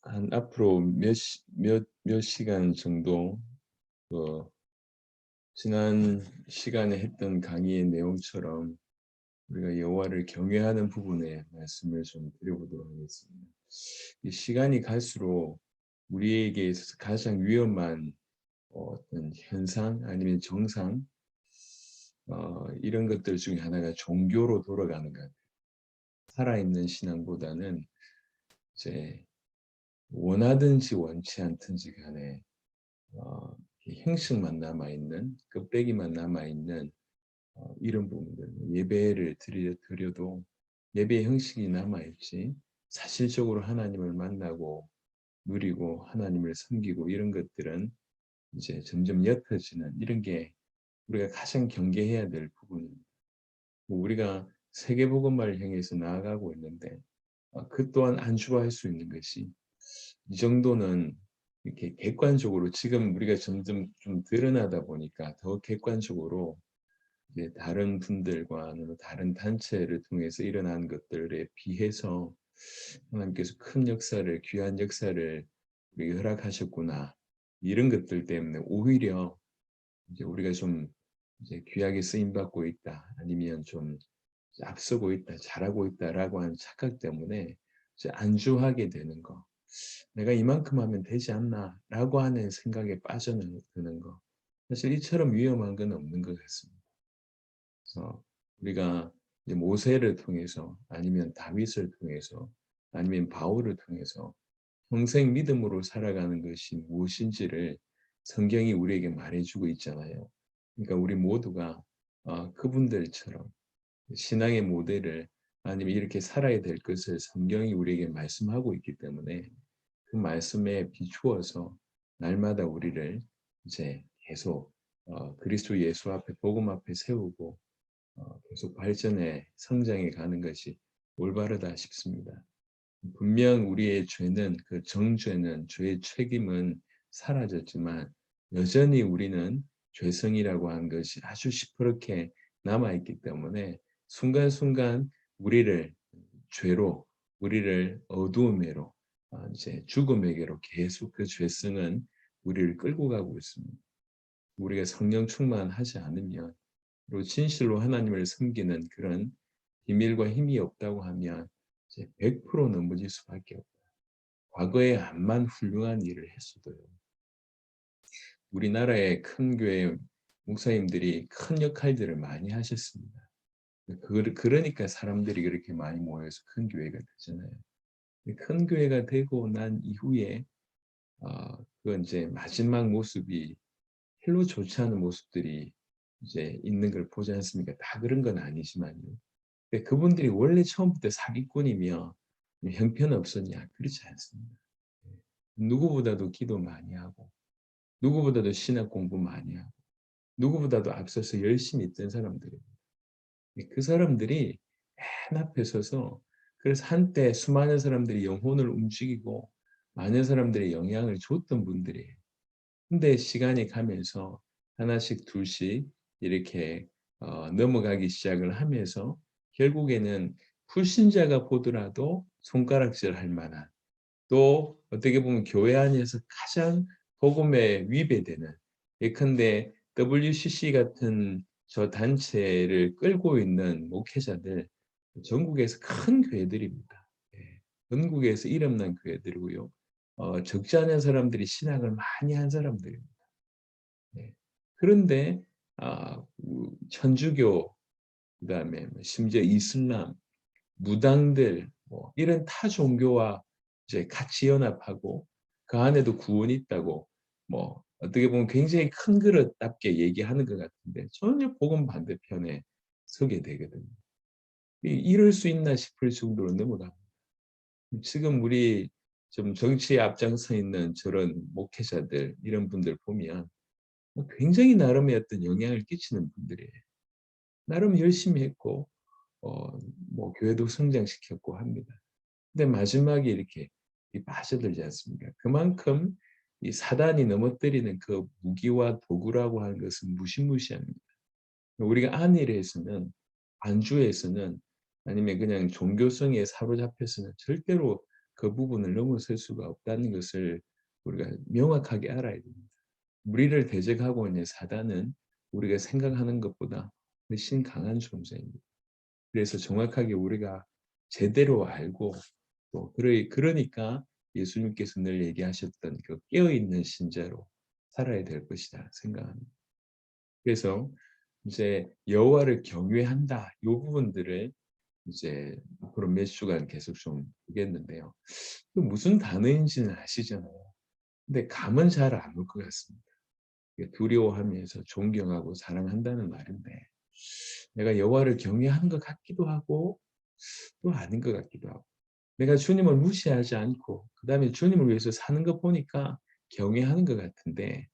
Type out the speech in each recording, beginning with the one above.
한 앞으로 몇 시간 정도 그 지난 시간에 했던 강의의 내용처럼 우리가 여호와를 경외하는 부분에 말씀을 좀 드려보도록 하겠습니다. 이 시간이 갈수록 우리에게 있어서 가장 위험한 어떤 현상 아니면 정상 이런 것들 중에 하나가 종교로 돌아가는 것 같아요. 살아있는 신앙보다는 이제 원하든지 원치 않든지 간에 이 형식만 남아있는 껍데기만 남아있는 이런 부분들 예배를 드려도 예배의 형식이 남아있지 사실적으로 하나님을 만나고 누리고 하나님을 섬기고 이런 것들은 이제 점점 옅어지는 이런 게 우리가 가장 경계해야 될 부분입니다. 우리가 세계복음화를 향해서 나아가고 있는데 그 또한 안주할 수 있는 것이 이 정도는 이렇게 객관적으로 지금 우리가 점점 좀 드러나다 보니까 더 객관적으로 이제 다른 분들과 아니면 다른 단체를 통해서 일어난 것들에 비해서 하나님께서 큰 역사를 귀한 역사를 우리에게 허락하셨구나 이런 것들 때문에 오히려 이제 우리가 좀 이제 귀하게 쓰임 받고 있다 아니면 좀 앞서고 있다 잘하고 있다라고 하는 착각 때문에 이제 안주하게 되는 거 내가 이만큼 하면 되지 않나라고 하는 생각에 빠져드는 거 사실 이처럼 위험한 건 없는 것 같습니다. 그래서 우리가 이제 모세를 통해서 아니면 다윗을 통해서 아니면 바울을 통해서 평생 믿음으로 살아가는 것이 무엇인지를 성경이 우리에게 말해주고 있잖아요. 그러니까 우리 모두가 그분들처럼 신앙의 모델을 아니면 이렇게 살아야 될 것을 성경이 우리에게 말씀하고 있기 때문에 그 말씀에 비추어서 날마다 우리를 이제 계속 그리스도 예수 앞에 복음 앞에 세우고 계속 발전해 성장해 가는 것이 올바르다 싶습니다. 분명 우리의 죄는 그 정죄는 죄의 책임은 사라졌지만 여전히 우리는 죄성이라고 하는 것이 아주 시퍼렇게 남아있기 때문에 순간순간 우리를 죄로 우리를 어두움에로 이제 죽음에게로 계속 그 죄성은 우리를 끌고 가고 있습니다. 우리가 성령 충만하지 않으면 그리고 진실로 하나님을 섬기는 그런 비밀과 힘이 없다고 하면 이제 100% 넘어질 수밖에 없다. 과거에 암만 훌륭한 일을 했어도요. 우리나라의 큰 교회 목사님들이 큰 역할들을 많이 하셨습니다. 그러니까 사람들이 그렇게 많이 모여서 큰 교회가 되잖아요. 큰 교회가 되고 난 이후에 그 이제 마지막 모습이 별로 좋지 않은 모습들이 이제 있는 걸 보지 않습니까? 다 그런 건 아니지만요. 근데 그분들이 원래 처음부터 사기꾼이며 형편없었냐? 그렇지 않습니다. 예. 누구보다도 기도 많이 하고 누구보다도 신학 공부 많이 하고 누구보다도 앞서서 열심히 있던 사람들입니다. 그 사람들이 맨 앞에 서서 그래서 한때 수많은 사람들이 영혼을 움직이고 많은 사람들의 영향을 줬던 분들이에요. 근데 시간이 가면서 하나씩 둘씩 이렇게 넘어가기 시작을 하면서 결국에는 불신자가 보더라도 손가락질할 만한 또 어떻게 보면 교회 안에서 가장 복음에 위배되는 예컨대 WCC 같은 저 단체를 끌고 있는 목회자들 전국에서 큰 교회들입니다. 예. 전국에서 이름난 교회들이고요. 적지 않은 사람들이 신학을 많이 한 사람들입니다. 예. 그런데 천주교 그다음에 뭐 심지어 이슬람 무당들 뭐 이런 타 종교와 이제 같이 연합하고 그 안에도 구원이 있다고 뭐 어떻게 보면 굉장히 큰 그릇답게 얘기하는 것 같은데 전혀 복음 반대편에 서게 되거든요. 이럴 수 있나 싶을 정도로 넘어갑니다. 지금 우리 좀 정치에 앞장서 있는 저런 목회자들 이런 분들 보면 굉장히 나름의 어떤 영향을 끼치는 분들이에요. 나름 열심히 했고 뭐 교회도 성장시켰고 합니다. 근데 마지막에 이렇게 빠져들지 않습니까? 그만큼 이 사단이 넘어뜨리는 그 무기와 도구라고 하는 것은 무시무시합니다. 우리가 안일해서는 안주해서는 아니면 그냥 종교성에 사로잡혀서는 절대로 그 부분을 넘어설 수가 없다는 것을 우리가 명확하게 알아야 됩니다. 우리를 대적하고 있는 사단은 우리가 생각하는 것보다 훨씬 강한 존재입니다. 그래서 정확하게 우리가 제대로 알고 또 그러니까 예수님께서 늘 얘기하셨던 그 깨어있는 신자로 살아야 될 것이다 생각합니다. 그래서 이제 여호와를 경외한다 이 부분들을 이제 앞으로 몇 주간 계속 좀 보겠는데요. 그 무슨 단어인지는 아시잖아요. 근데 감은 잘 안 올 것 같습니다. 두려워하면서 존경하고 사랑한다는 말인데 내가 여호와를 경외하는 것 같기도 하고 또 아닌 것 같기도 하고 내가 주님을 무시하지 않고 그다음에 주님을 위해서 사는 거 보니까 경외하는 것 같은데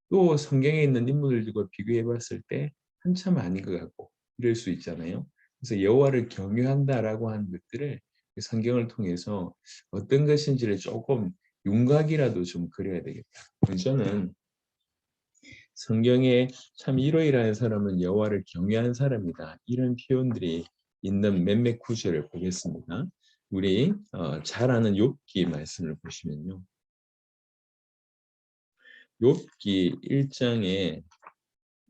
또 성경에 있는 인물들과 비교해 봤을 때 한참 아닌 것 같고 이럴 수 있잖아요. 그래서 여호와를 경외한다라고 하는 것들을 성경을 통해서 어떤 것인지를 조금 윤곽이라도 좀 그려야 되겠다. 저는 성경에 참 이러이러한 사람은 여호와를 경외하는 사람이다. 이런 표현들이 있는 몇몇 구절을 보겠습니다. 우리 잘 아는 욥기 말씀을 보시면요. 욥기 1장에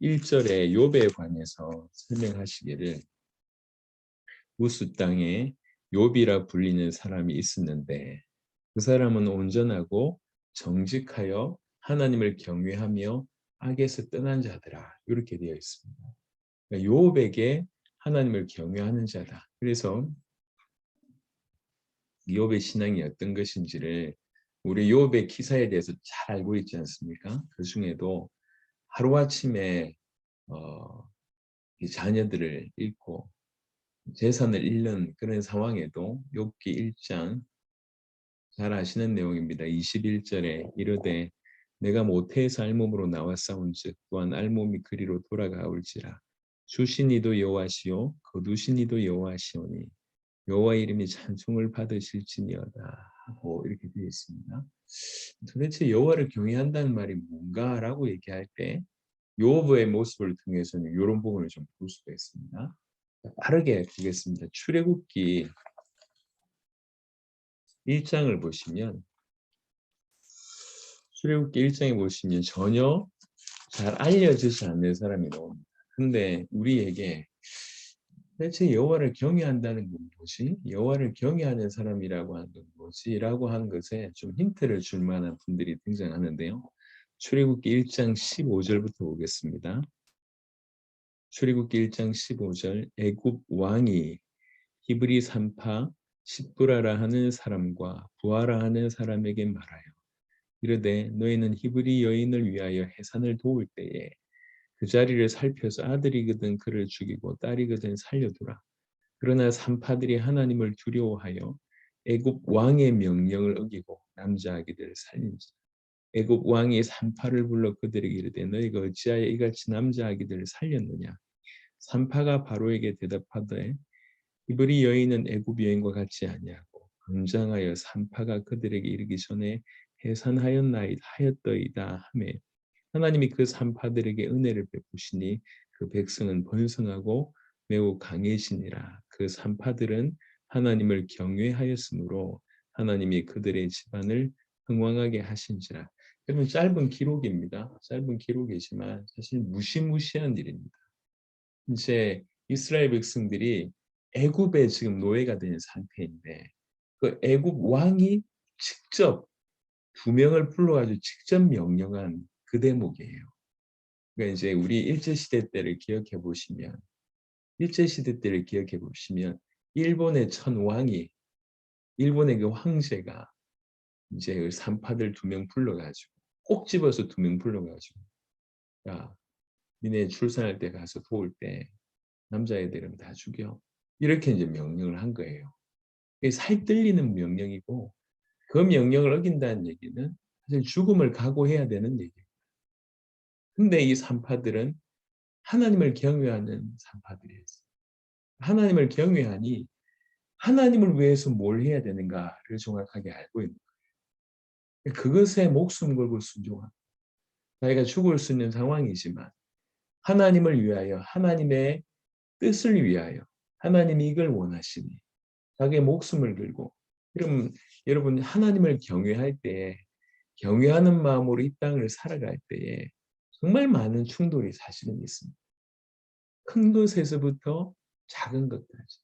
1절에 욥에 관해서 설명하시기를 우스 땅에 욥이라 불리는 사람이 있었는데 그 사람은 온전하고 정직하여 하나님을 경외하며 악에서 떠난 자더라. 이렇게 되어 있습니다. 그러니까 욥에게 하나님을 경외하는 자다. 그래서 욥의 신앙이 어떤 것인지를 우리 욥의 기사에 대해서 잘 알고 있지 않습니까? 그 중에도 하루아침에 이 자녀들을 잃고 재산을 잃는 그런 상황에도 욥기 1장 잘 아시는 내용입니다. 21절에 이르되 내가 모태에서 알몸으로 나왔사온즉 또한 알몸이 그리로 돌아가올지라 주신 이도 여호와시요 거두신 이도 여호와시오니 여호와 이름이 찬송을 받으실지니어다 하고 이렇게 되어 있습니다. 도대체 여호와를 경외한다는 말이 뭔가라고 얘기할 때 욥의 모습을 통해서는 이런 부분을 좀 볼 수가 있습니다. 빠르게 보겠습니다. 출애굽기 1장을 보시면 출애굽기 1장에 보시면 전혀 잘 알려지지 않는 사람이 나옵니다. 근데 우리에게 대체 여호와를 경외한다는 건 뭐지? 여호와를 경외하는 사람이라고 하는 건 뭐지? 라고 하는 것에 좀 힌트를 줄 만한 분들이 등장하는데요. 출애굽기 1장 15절부터 보겠습니다. 출애굽기 1장 15절 애굽 왕이 히브리 산파 십브라라 하는 사람과 부하라 하는 사람에게 말하여 이르되 너희는 히브리 여인을 위하여 해산을 도울 때에 그 자리를 살펴서 아들이거든 그를 죽이고 딸이거든 살려두라. 그러나 산파들이 하나님을 두려워하여 애굽 왕의 명령을 어기고 남자 아기들을 살린지라. 애굽 왕이 산파를 불러 그들에게 이르되 너희가 어찌하여 이같이 남자 아기들을 살렸느냐. 산파가 바로에게 대답하되 히브리 여인은 애굽 여인과 같지 아니하고 건장하여 산파가 그들에게 이르기 전에 해산하였나이다 하매 하나님이 그 산파들에게 은혜를 베푸시니 그 백성은 번성하고 매우 강해지니라. 그 산파들은 하나님을 경외하였으므로 하나님이 그들의 집안을 흥왕하게 하신지라. 여러분 짧은 기록입니다. 짧은 기록이지만 사실 무시무시한 일입니다. 이제 이스라엘 백성들이 애굽에 지금 노예가 된 상태인데 그 애굽 왕이 직접 두 명을 불러가지고 직접 명령한 그 대목이에요. 그러니까 이제 우리 일제시대 때를 기억해 보시면 일제시대 때를 기억해 보시면 일본의 천 왕이 일본의 그 황제가 이제 그 산파들 두 명 불러가지고 꼭 집어서 두 명 불러가지고 야 니네 출산할 때 가서 도울 때 남자애들은 다 죽여 이렇게 이제 명령을 한 거예요. 이게 살뜰리는 명령이고 그 명령을 어긴다는 얘기는 사실 죽음을 각오해야 되는 얘기예요. 근데 이 산파들은 하나님을 경외하는 산파들이었어요. 하나님을 경외하니 하나님을 위해서 뭘 해야 되는가를 정확하게 알고 있는 거예요. 그것에 목숨 걸고 순종하고 자기가 죽을 수 있는 상황이지만 하나님을 위하여 하나님의 뜻을 위하여 하나님이 이걸 원하시니 자기의 목숨을 걸고 그럼 여러분 하나님을 경외할 때 경외하는 마음으로 이 땅을 살아갈 때에 정말 많은 충돌이 사실은 있습니다. 큰 것에서부터 작은 것까지.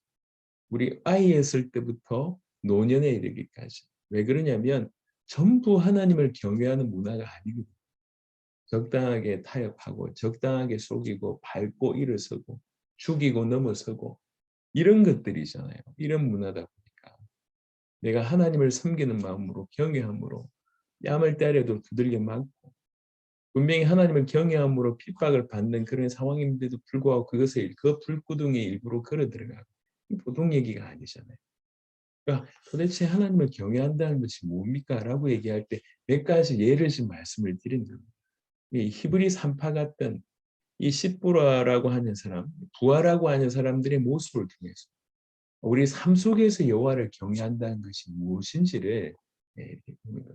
우리 아이였을 때부터 노년에 이르기까지. 왜 그러냐면 전부 하나님을 경외하는 문화가 아니거든요. 적당하게 타협하고 적당하게 속이고 밟고 일어서고 죽이고 넘어서고 이런 것들이잖아요. 이런 문화다 보니까 내가 하나님을 섬기는 마음으로 경외함으로 뺨을 때려도 두들겨 맞고 분명히 하나님을 경외함으로 핍박을 받는 그런 상황인데도 불구하고 그것을 그 불구덩이에 일부러 걸어 들어가고 보통 얘기가 아니잖아요. 그러니까 도대체 하나님을 경외한다는 것이 뭡니까? 라고 얘기할 때 몇 가지 예를 좀 말씀을 드린 겁니다. 이 히브리 산파 같던 이 십부라라고 하는 사람, 부하라고 하는 사람들의 모습을 통해서 우리 삶 속에서 여호와를 경외한다는 것이 무엇인지를 이렇게 봅니다.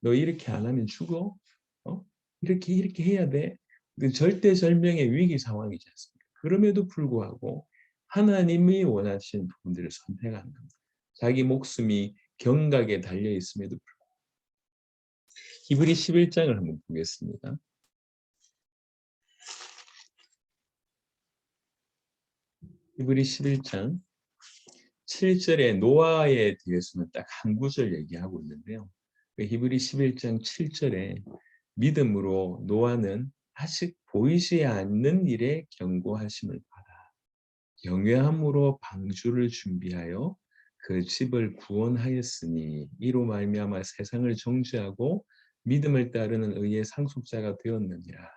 너 이렇게 안 하면 죽어? 어? 이렇게 해야 돼? 그 절대절명의 위기 상황이지 않습니까? 그럼에도 불구하고 하나님이 원하시는 부분들을 선택하는 겁니다. 자기 목숨이 경각에 달려 있음에도 불구하고. 히브리 11장을 한번 보겠습니다. 히브리 11장 7절에 노아에 대해서는 딱 한 구절 얘기하고 있는데요. 히브리 11장 7절에 믿음으로 노아는 아직 보이지 않는 일에 경고하심을 받아 경외함으로 방주를 준비하여 그 집을 구원하였으니 이로 말미암아 세상을 정죄하고 믿음을 따르는 의의 상속자가 되었느니라.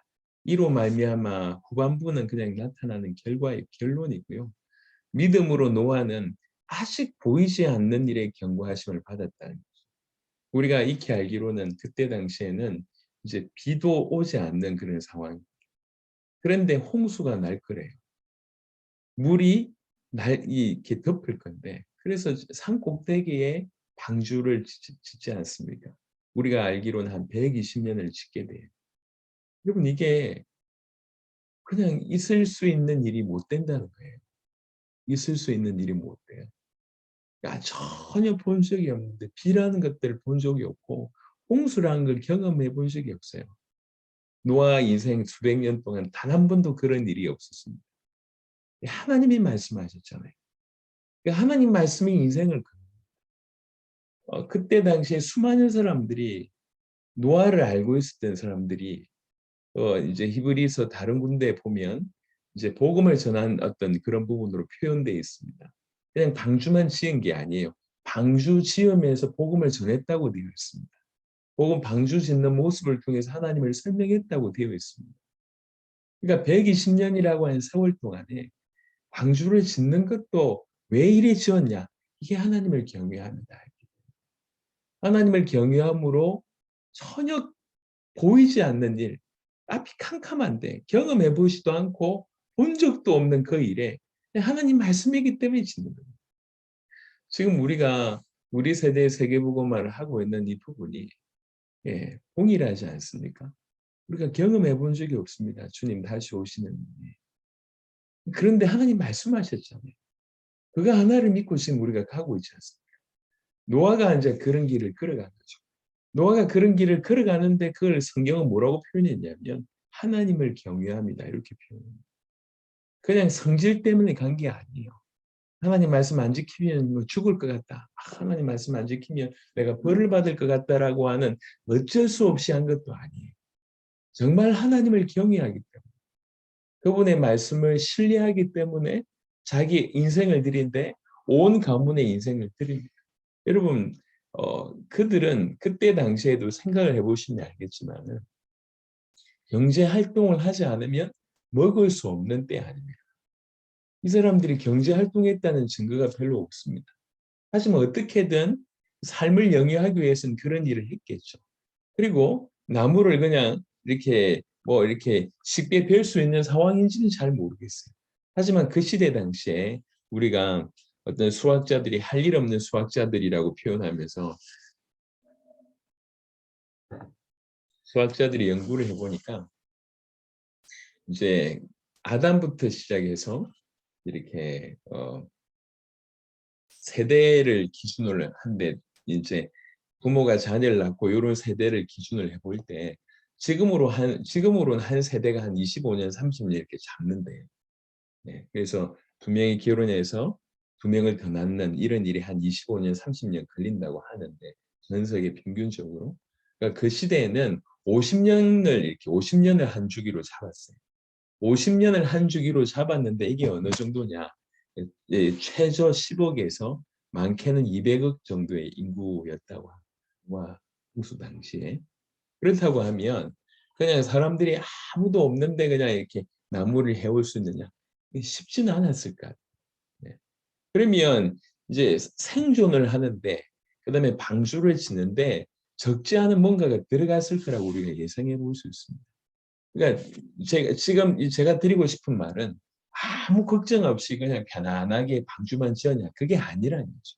이로 말미암아 후반부는 그냥 나타나는 결과의 결론이고요. 믿음으로 노아는 아직 보이지 않는 일에 경고하심을 받았다는 거죠. 우리가 익히 알기로는 그때 당시에는 이제 비도 오지 않는 그런 상황. 그런데 홍수가 날 거래요. 물이 이렇게 덮을 건데, 그래서 산 꼭대기에 방주를 짓지 않습니까? 우리가 알기로는 한 120년을 짓게 돼요. 여러분, 이게 그냥 있을 수 있는 일이 못 된다는 거예요. 있을 수 있는 일이 못 돼요. 야, 전혀 본 적이 없는데 비라는 것들을 본 적이 없고 홍수라는 걸 경험해 본 적이 없어요. 노아 인생 수백 년 동안 단 한 번도 그런 일이 없었습니다. 하나님이 말씀하셨잖아요. 하나님 말씀이 인생을 그때 당시에 수많은 사람들이 노아를 알고 있었던 사람들이 이제 히브리서 다른 군데 보면 이제 복음을 전한 어떤 그런 부분으로 표현되어 있습니다. 그냥 방주만 지은 게 아니에요. 방주 지으면서 복음을 전했다고 되어 있습니다. 복음 방주 짓는 모습을 통해서 하나님을 설명했다고 되어 있습니다. 그러니까 120년이라고 하는 세월 동안에 방주를 짓는 것도 왜 이리 지었냐? 이게 하나님을 경외합니다. 하나님을 경외함으로 전혀 보이지 않는 일, 앞이 캄캄한데 경험해 보지도 않고 본 적도 없는 그 일에 하나님 말씀이기 때문에 짓는 거예요. 지금 우리가 우리 세대의 세계복음화를 하고 있는 이 부분이 동일하지 않습니까? 우리가 경험해 본 적이 없습니다. 주님 다시 오시는 일이. 그런데 하나님 말씀하셨잖아요. 그거 하나를 믿고 지금 우리가 가고 있지 않습니까? 노아가 이제 그런 길을 걸어간 거죠. 노아가 그런 길을 걸어가는데 그걸 성경은 뭐라고 표현했냐면 하나님을 경외합니다. 이렇게 표현합니다. 그냥 성질 때문에 간 게 아니에요. 하나님 말씀 안 지키면 뭐 죽을 것 같다. 하나님 말씀 안 지키면 내가 벌을 받을 것 같다라고 하는 어쩔 수 없이 한 것도 아니에요. 정말 하나님을 경외하기 때문에 그분의 말씀을 신뢰하기 때문에 자기 인생을 드린데 온 가문의 인생을 드립니다. 여러분 그들은 그때 당시에도 생각을 해보시면 알겠지만 경제 활동을 하지 않으면 먹을 수 없는 때 아닙니까? 이 사람들이 경제 활동했다는 증거가 별로 없습니다. 하지만 어떻게든 삶을 영위하기 위해서는 그런 일을 했겠죠. 그리고 나무를 그냥 이렇게 뭐 이렇게 쉽게 벨 수 있는 상황인지는 잘 모르겠어요. 하지만 그 시대 당시에 우리가 어떤 수학자들이 할 일 없는 수학자들이라고 표현하면서 수학자들이 연구를 해보니까 이제 아담부터 시작해서 이렇게 세대를 기준으로 한데 이제 부모가 자녀를 낳고 요런 세대를 기준을 해 볼 때 지금으로는 한 세대가 한 25년, 30년 이렇게 잡는데 네. 그래서 두 명이 결혼해서 두 명을 더 낳는 이런 일이 한 25년, 30년 걸린다고 하는데 전 세계 평균적으로. 그러니까 그 시대에는 50년을 이렇게 50년을 한 주기로 잡았어요. 50년을 한 주기로 잡았는데 이게 어느 정도냐? 최저 10억에서 많게는 200억 정도의 인구였다고 와 홍수 당시에. 그렇다고 하면 그냥 사람들이 아무도 없는데 그냥 이렇게 나무를 해올 수 있느냐? 쉽지는 않았을 것 같아요. 네. 그러면 이제 생존을 하는데 그다음에 방주를 짓는데 적지 않은 뭔가가 들어갔을 거라고 우리가 예상해 볼 수 있습니다. 그러니까 제가 드리고 싶은 말은 아무 걱정 없이 그냥 편안하게 방주만 지었냐 그게 아니라는 거죠.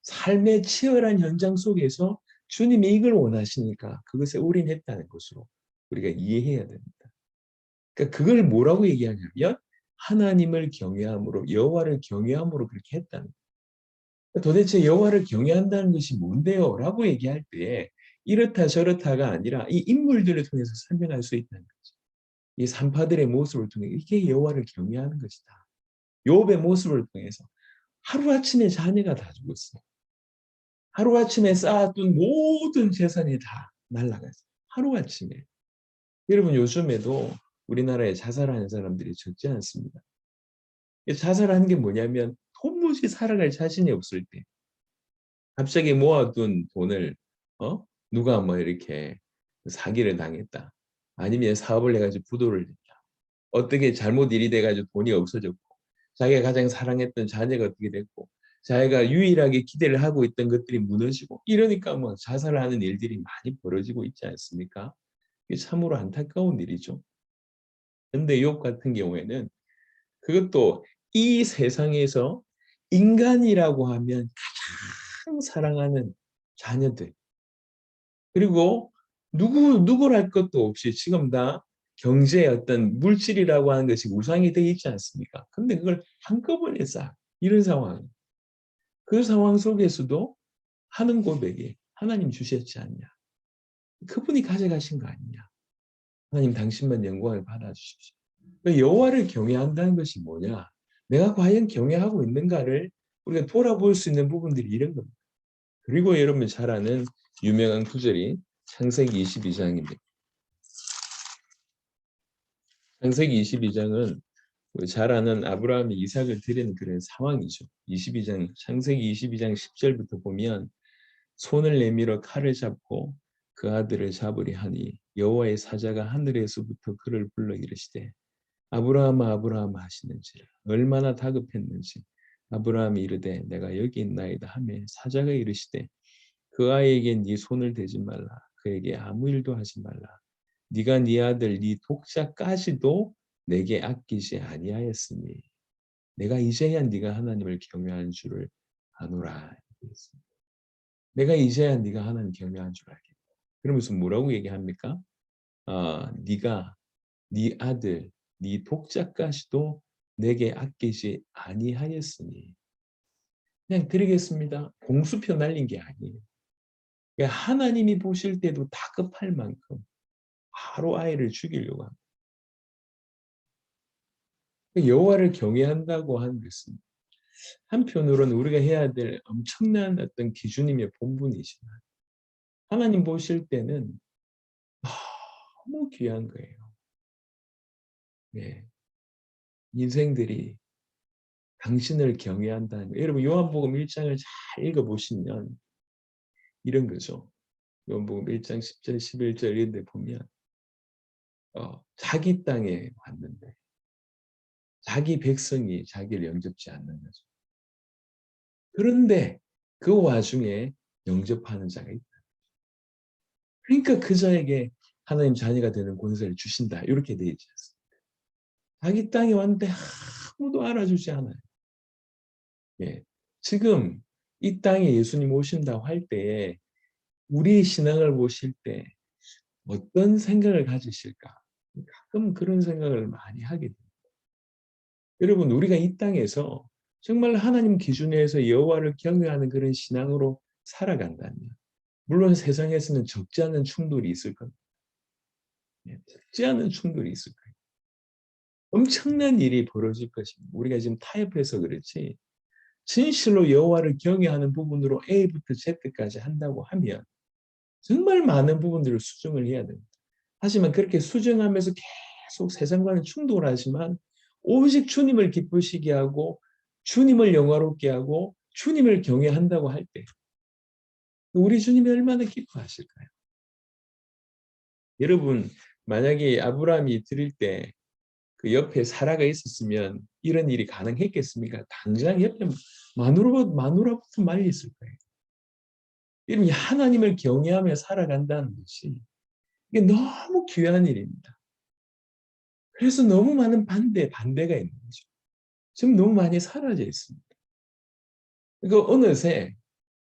삶의 치열한 현장 속에서 주님이 이걸 원하시니까 그것에 올인했다는 것으로 우리가 이해해야 됩니다. 그러니까 그걸 뭐라고 얘기하냐면 하나님을 경외함으로 여호와를 경외함으로 그렇게 했다는 거예요. 도대체 여호와를 경외한다는 것이 뭔데요? 라고 얘기할 때 이렇다 저렇다가 아니라 이 인물들을 통해서 설명할 수 있다는 거죠. 이 산파들의 모습을 통해 이게 여호와를 경외하는 것이다. 욥의 모습을 통해서 하루아침에 자녀가 다 죽었어요. 하루아침에 쌓았던 모든 재산이 다 날아갔어요. 하루아침에. 여러분 요즘에도 우리나라에 자살하는 사람들이 적지 않습니다. 자살하는 게 뭐냐면 도무지 살아갈 자신이 없을 때 갑자기 모아둔 돈을 누가 뭐 이렇게 사기를 당했다. 아니면 사업을 해가지고 부도를 냈다. 어떻게 잘못 일이 돼가지고 돈이 없어졌고 자기가 가장 사랑했던 자녀가 어떻게 됐고 자기가 유일하게 기대를 하고 있던 것들이 무너지고 이러니까 뭐 자살하는 일들이 많이 벌어지고 있지 않습니까? 이게 참으로 안타까운 일이죠. 근데 욥 같은 경우에는 그것도 이 세상에서 인간이라고 하면 가장 사랑하는 자녀들 그리고 누구랄 것도 없이 지금 다 경제의 어떤 물질이라고 하는 것이 우상이 되어 있지 않습니까? 근데 그걸 한꺼번에 싹 이런 상황 그 상황 속에서도 하는 고백이 하나님 주셨지 않냐 그분이 가져가신 거 아니냐 하나님 당신만 영광을 받아주십시오. 여호와를 경외한다는 것이 뭐냐 내가 과연 경외하고 있는가를 우리가 돌아볼 수 있는 부분들이 이런 겁니다. 그리고 여러분 잘 아는 유명한 구절이 창세기 22장입니다. 창세기 22장은 잘 아는 아브라함이 이삭을 드리는 그런 상황이죠. 22장 창세기 22장 10절부터 보면 손을 내밀어 칼을 잡고 그 아들을 잡으려 하니 여호와의 사자가 하늘에서부터 그를 불러 이르시되 아브라함아 아브라함 하시는지라 얼마나 다급했는지 아브라함이 이르되 내가 여기 있나이다 하매 사자가 이르시되 그 아이에게 네 손을 대지 말라 그에게 아무 일도 하지 말라 네가 네 아들 네 독자까지도 내게 아끼지 아니하였으니 내가 이제야 네가 하나님을 경외하는 줄을 아노라. 내가 이제야 네가 하나님 경외하는 줄 알겠다. 그러면서 뭐라고 얘기합니까? 네가 네 아들 네 독자까지도 내게 아끼지 아니하였으니 그냥 드리겠습니다. 공수표 날린 게 아니에요. 그러니까 하나님이 보실 때도 다급할 만큼 바로 아이를 죽이려고 합니다. 여호와를 경외한다고 하는 것은 한편으로는 우리가 해야 될 엄청난 어떤 기준임의 본분이지만 하나님 보실 때는 너무 귀한 거예요. 네. 인생들이 당신을 경외한다는 거예요. 여러분 요한복음 1장을 잘 읽어보시면 이런 거죠. 요한복음 1장 10절 11절 이런 데 보면 자기 땅에 왔는데 자기 백성이 자기를 영접지 않는 거죠. 그런데 그 와중에 영접하는 자가 있다. 그러니까 그 자에게 하나님 자녀가 되는 권세를 주신다. 이렇게 되어 있지 않습니까? 자기 땅에 왔는데 아무도 알아주지 않아요. 예. 지금 이 땅에 예수님 오신다고 할 때에 우리의 신앙을 보실 때 어떤 생각을 가지실까? 가끔 그런 생각을 많이 하게 됩니다. 여러분 우리가 이 땅에서 정말 하나님 기준에서 여호와를 경외하는 그런 신앙으로 살아간다면 물론 세상에서는 적지 않은 충돌이 있을 겁니다. 적지 않은 충돌이 있을 거예요. 엄청난 일이 벌어질 것입니다. 우리가 지금 타협해서 그렇지 진실로 여호와를 경외하는 부분으로 A부터 Z까지 한다고 하면 정말 많은 부분들을 수정을 해야 됩니다. 하지만 그렇게 수정하면서 계속 세상과는 충돌하지만 오직 주님을 기쁘시게 하고 주님을 영화롭게 하고 주님을 경외한다고 할 때 우리 주님이 얼마나 기뻐하실까요? 여러분 만약에 아브라함이 드릴 때 그 옆에 사라가 있었으면 이런 일이 가능했겠습니까? 당장 옆에 마누라부터 말렸을 거예요. 이런 하나님을 경외하며 살아간다는 것이 이게 너무 귀한 일입니다. 그래서 너무 많은 반대가 있는 거죠. 지금 너무 많이 사라져 있습니다. 그러니까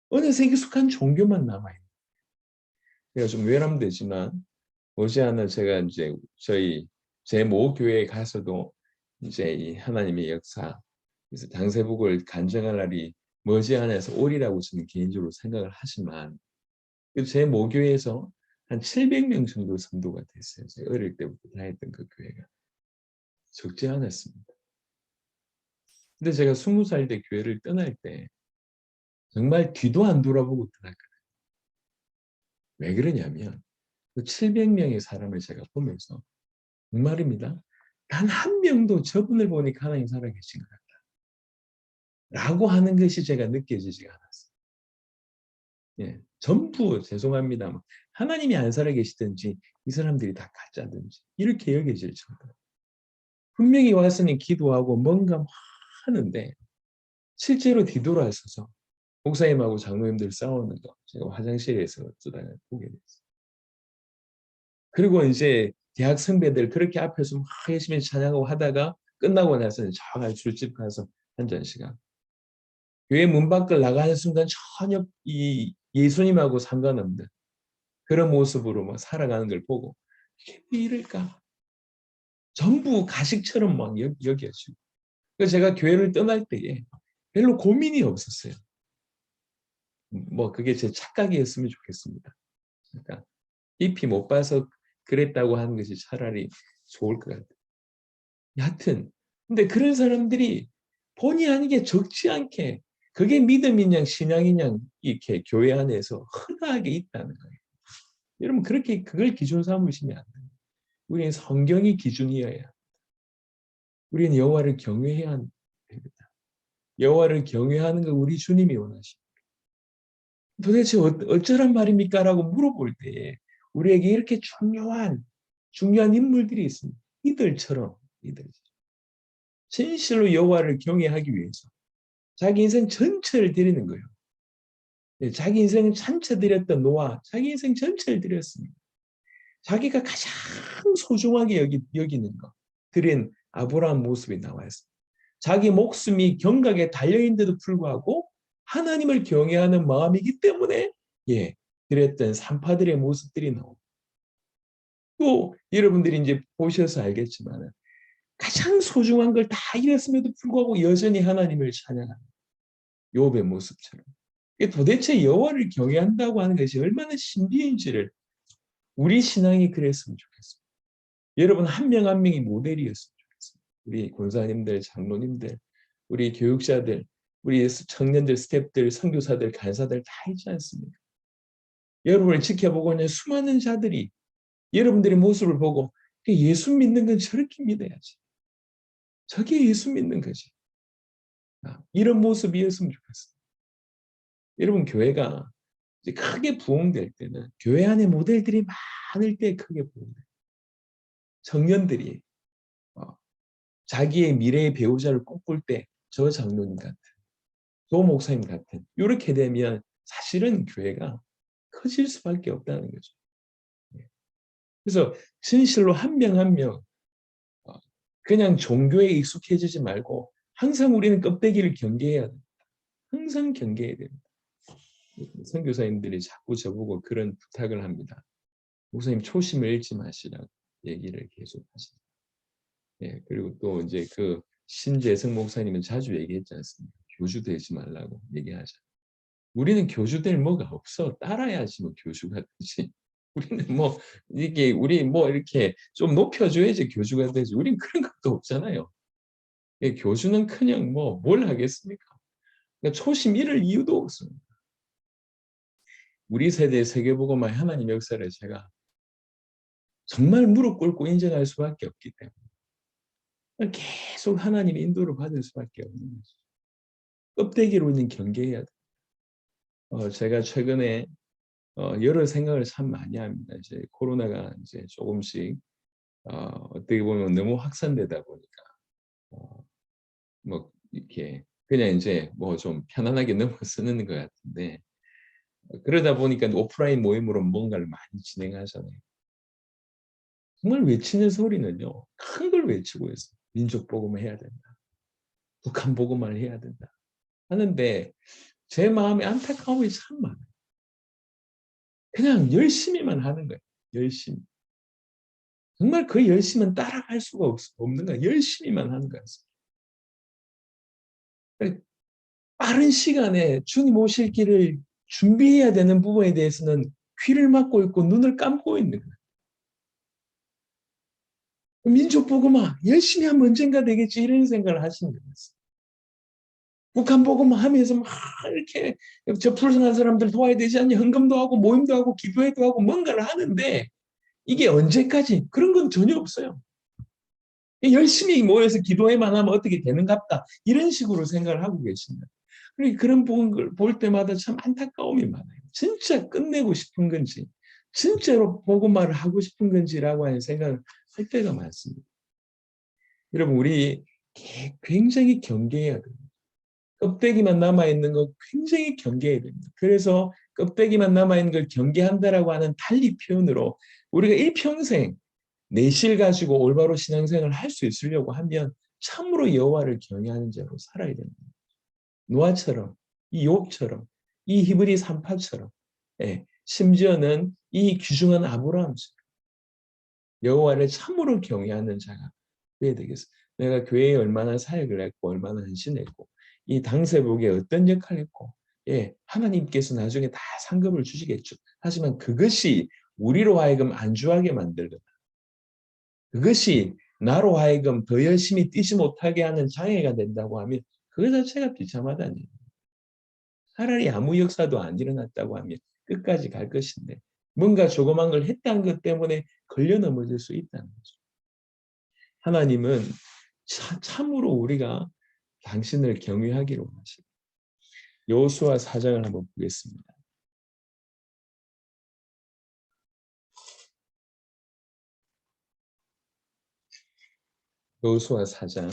어느새 익숙한 종교만 남아있는 거예요. 제가 좀 외람되지만 머지않아 제가 이제 제 모 교회에 가서도 이제 이 하나님의 역사, 그래서 장세복을 간증할 날이 머지않아서 오리라고 저는 개인적으로 생각을 하지만 제 모교회에서 한 700명 정도 성도가 됐어요. 제가 어릴 때부터 다녔던 그 교회가. 적지 않았습니다. 근데 제가 20살 때 교회를 떠날 때 정말 뒤도 안 돌아보고 떠났거든요. 왜 그러냐면 그 700명의 사람을 제가 보면서 정말입니다. 단 한 명도 저분을 보니까 하나님 살아계신 것 같다. 라고 하는 것이 제가 느껴지지가 않았어요. 예, 전부 죄송합니다. 하나님이 안 살아계시든지 이 사람들이 다 가짜든지 이렇게 여겨질 정도. 분명히 왔으니 기도하고 뭔가 막 하는데 실제로 뒤돌아서서 목사님하고 장로님들 싸우는 거 제가 화장실에서 어쩌다가 보게 됐어요. 그리고 이제 대학 선배들 그렇게 앞에서 막 열심히 찬양하고 하다가 끝나고 나서는 저 술집 가서 한 잔씩 교회 문 밖을 나가는 순간 전혀 이 예수님하고 상관없는 그런 모습으로 막 살아가는 걸 보고 이게 왜 이럴까? 전부 가식처럼 막 여겨지고. 그래서 제가 교회를 떠날 때에 별로 고민이 없었어요. 뭐 그게 제 착각이었으면 좋겠습니다. 그러니까 깊이 못 봐서 그랬다고 하는 것이 차라리 좋을 것 같아요. 여하튼 근데 그런 사람들이 본의 아니게 적지 않게 그게 믿음이냐 신앙이냐 이렇게 교회 안에서 흔하게 있다는 거예요. 여러분 그렇게 그걸 기준 삼으시면 안 돼요. 우리는 성경이 기준이어야 우리는 여호와를 경외해야 합니다. 여호와를 경외하는 걸 우리 주님이 원하십니다. 도대체 어쩌란 말입니까? 라고 물어볼 때에 우리에게 이렇게 중요한 인물들이 있습니다. 이들처럼 진실로 여호와를 경외하기 위해서 자기 인생 전체를 드리는 거예요. 자기 인생 전체 드렸던 노아, 자기 인생 전체를 드렸습니다. 자기가 가장 소중하게 여기는 것, 드린 아브라함 모습이 나와 있습니다. 자기 목숨이 경각에 달려있는데도 불구하고 하나님을 경외하는 마음이기 때문에 드렸던 산파들의 모습들이 나옵니다. 또 여러분들이 이제 보셔서 알겠지만 가장 소중한 걸 다 잃었음에도 불구하고 여전히 하나님을 찬양하는 욥의 모습처럼 도대체 여호와를 경외한다고 하는 것이 얼마나 신비인지를 우리 신앙이 그랬으면 좋겠습니다. 여러분 한 명 한 명이 모델이었으면 좋겠습니다. 우리 권사님들, 장로님들, 우리 교육자들, 우리 청년들, 스태프들, 선교사들, 간사들 다 있지 않습니까? 여러분을 지켜보고 있는 수많은 자들이 여러분들의 모습을 보고 예수 믿는 건 저렇게 믿어야지. 저게 예수 믿는 거지. 이런 모습이었으면 좋겠습니다. 여러분 교회가 이제 크게 부흥될 때는 교회 안에 모델들이 많을 때 크게 부흥돼요. 청년들이 자기의 미래의 배우자를 꿈꿀 때 저 장로님 같은, 저 목사님 같은 이렇게 되면 사실은 교회가 커질 수밖에 없다는 거죠. 그래서 진실로 한 명 한 명 그냥 종교에 익숙해지지 말고 항상 우리는 껍데기를 경계해야 됩니다. 항상 경계해야 됩니다. 선교사님들이 자꾸 저보고 그런 부탁을 합니다. 목사님 초심을 잃지 마시라고 얘기를 계속 하십니다. 그리고 또 이제 그 신재성 목사님은 자주 얘기했지 않습니까? 교주 되지 말라고 얘기하죠. 우리는 교주 될 뭐가 없어. 따라야지 뭐 교주가 되지. 우리는 뭐 이게 우리 뭐 이렇게 좀 높여줘야지 교주가 되지. 우린 그런 것도 없잖아요. 교주는 그냥 뭐 뭘 하겠습니까? 그러니까 초심 잃을 이유도 없습니다. 우리 세대의 세계복음화의 하나님 역사를 제가 정말 무릎 꿇고 인정할 수밖에 없기 때문에 계속 하나님의 인도를 받을 수밖에 없는 거죠. 껍데기로는 경계해야 돼요. 제가 최근에 여러 생각을 참 많이 합니다. 이제 코로나가 이제 조금씩 어떻게 보면 너무 확산되다 보니까 뭐 이렇게 그냥 이제 뭐 좀 편안하게 넘어서는 것 같은데 그러다 보니까 오프라인 모임으로 뭔가를 많이 진행하잖아요. 정말 외치는 소리는요. 큰 걸 외치고 있어요. 민족 복음을 해야 된다. 북한 복음을 해야 된다. 하는데 제 마음에 안타까움이 참 많아요. 그냥 열심히만 하는 거예요. 열심히. 정말 그 열심은 따라갈 수가 없는 거예요. 열심히만 하는 거예요. 빠른 시간에 주님 오실 길을 준비해야 되는 부분에 대해서는 귀를 막고 있고 눈을 감고 있는 거예요. 민족 복음화 열심히 하면 언젠가 되겠지 이런 생각을 하시는 거예요. 북한 복음화 하면서 막 이렇게 저풀성한 사람들 도와야 되지 않냐 헌금도 하고 모임도 하고 기도회도 하고 뭔가를 하는데 이게 언제까지 그런 건 전혀 없어요. 열심히 모여서 기도회만 하면 어떻게 되는갑다 이런 식으로 생각을 하고 계십니다. 그런 걸 볼 때마다 참 안타까움이 많아요. 진짜 끝내고 싶은 건지 진짜로 복음화를 하고 싶은 건지라고 하는 생각을 할 때가 많습니다. 여러분 우리 굉장히 경계해야 됩니다. 껍데기만 남아있는 거 굉장히 경계해야 됩니다. 그래서 껍데기만 남아있는 걸 경계한다라고 하는 달리 표현으로 우리가 일평생 내실 가지고 올바로 신앙생활을 할 수 있으려고 하면 참으로 여호와를 경외하는 자로 살아야 됩니다. 노아처럼, 이 욥처럼, 이 히브리 3파처럼, 심지어는 이 귀중한 아브라함처럼 여호와를 참으로 경외하는 자가 되어야 되겠어요. 내가 교회에 얼마나 사역을 했고 얼마나 헌신했고 이 당세복에 어떤 역할을 했고 하나님께서 나중에 다 상급을 주시겠죠. 하지만 그것이 우리로 하여금 안주하게 만들거나 그것이 나로 하여금 더 열심히 뛰지 못하게 하는 장애가 된다고 하면 그것 자체가 비참하다는 얘기예요. 차라리 아무 역사도 안 일어났다고 하면 끝까지 갈 것인데 뭔가 조그만 걸 했다는 것 때문에 걸려 넘어질 수 있다는 거죠. 하나님은 참으로 우리가 당신을 경외하기를 원하십니다. 여호수아 4장을 한번 보겠습니다. 여호수아 4장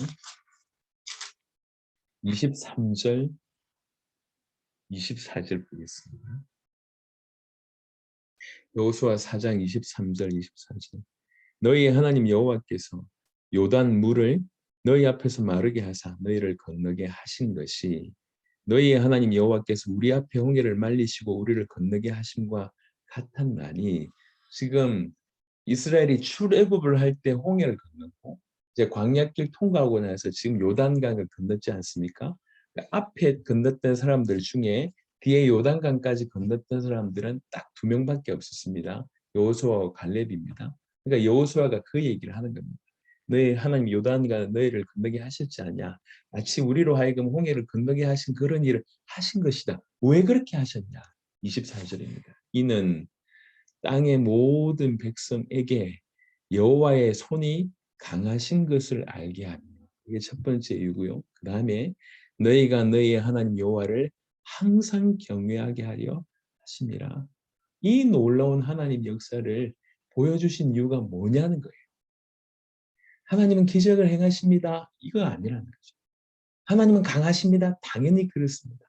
23절 24절 보겠습니다. 여호수아 4장 23절 24절 너희의 하나님 여호와께서 요단 물을 너희 앞에서 마르게 하사 너희를 건너게 하신 것이 너희의 하나님 여호와께서 우리 앞에 홍해를 말리시고 우리를 건너게 하심과 같았나니 지금 이스라엘이 출애굽을 할 때 홍해를 건넜고 이제 광야길 통과하고 나서 지금 요단강을 건넜지 않습니까? 앞에 건넜던 사람들 중에 뒤에 요단강까지 건넜던 사람들은 딱 2명밖에 없었습니다. 여호수아와 갈렙입니다. 그러니까 여호수아가 그 얘기를 하는 겁니다. 너희 하나님 요단강 너희를 건너게 하셨지 않냐? 마치 우리로 하여금 홍해를 건너게 하신 그런 일을 하신 것이다. 왜 그렇게 하셨냐? 24절입니다. 이는 땅의 모든 백성에게 여호와의 손이 강하신 것을 알게 하며 이게 첫 번째 이유고요. 그 다음에 너희가 너희의 하나님 여호와를 항상 경외하게 하려 하심이라. 이 놀라운 하나님 역사를 보여주신 이유가 뭐냐는 거예요. 하나님은 기적을 행하십니다. 이거 아니라는 거죠. 하나님은 강하십니다. 당연히 그렇습니다.